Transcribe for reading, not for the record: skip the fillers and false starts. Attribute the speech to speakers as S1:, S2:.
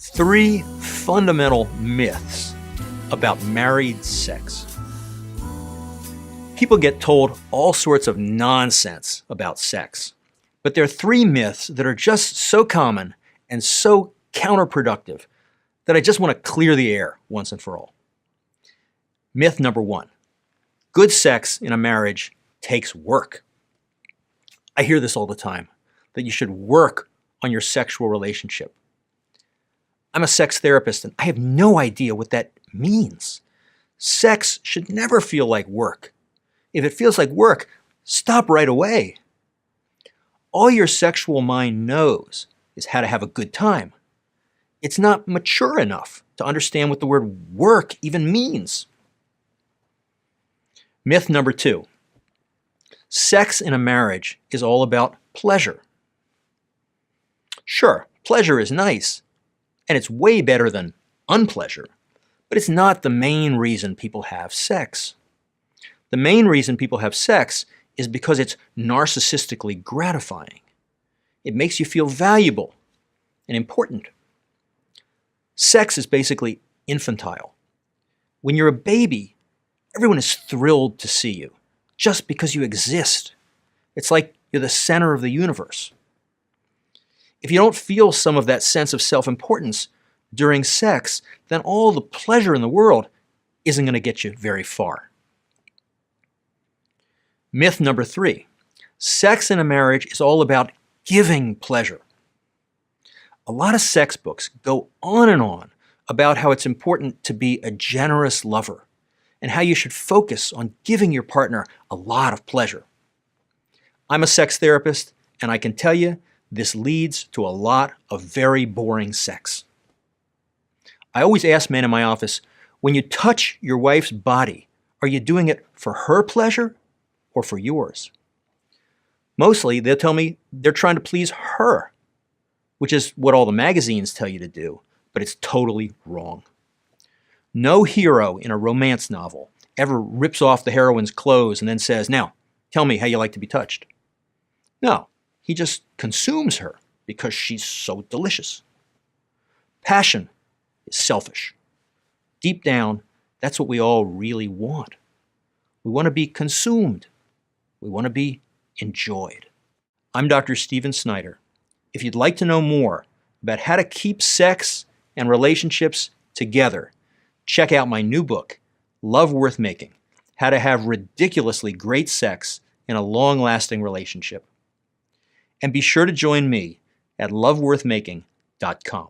S1: 3 fundamental myths about married sex. People get told all sorts of nonsense about sex, but there are 3 myths that are just so common and so counterproductive that I just want to clear the air once and for all. Myth number 1, good sex in a marriage takes work. I hear this all the time, that you should work on your sexual relationship. I'm a sex therapist and I have no idea what that means. Sex should never feel like work. If it feels like work, stop right away. All your sexual mind knows is how to have a good time. It's not mature enough to understand what the word work even means. Myth number 2, sex in a marriage is all about pleasure. Sure, pleasure is nice, and it's way better than unpleasure, but it's not the main reason people have sex. The main reason people have sex is because it's narcissistically gratifying. It makes you feel valuable and important. Sex is basically infantile. When you're a baby, everyone is thrilled to see you, just because you exist. It's like you're the center of the universe. If you don't feel some of that sense of self-importance during sex, then all the pleasure in the world isn't going to get you very far. Myth number 3, sex in a marriage is all about giving pleasure. A lot of sex books go on and on about how it's important to be a generous lover and how you should focus on giving your partner a lot of pleasure. I'm a sex therapist, and I can tell you this leads to a lot of very boring sex. I always ask men in my office, when you touch your wife's body, are you doing it for her pleasure or for yours? Mostly, they'll tell me they're trying to please her, which is what all the magazines tell you to do, but it's totally wrong. No hero in a romance novel ever rips off the heroine's clothes and then says, "Now, tell me how you like to be touched." No, he just consumes her because she's so delicious. Passion is selfish. Deep down, that's what we all really want. We want to be consumed. We want to be enjoyed. I'm Dr. Steven Snider. If you'd like to know more about how to keep sex and relationships together, check out my new book, Love Worth Making: How to Have Ridiculously Great Sex in a Long-Lasting Relationship. And be sure to join me at loveworthmaking.com.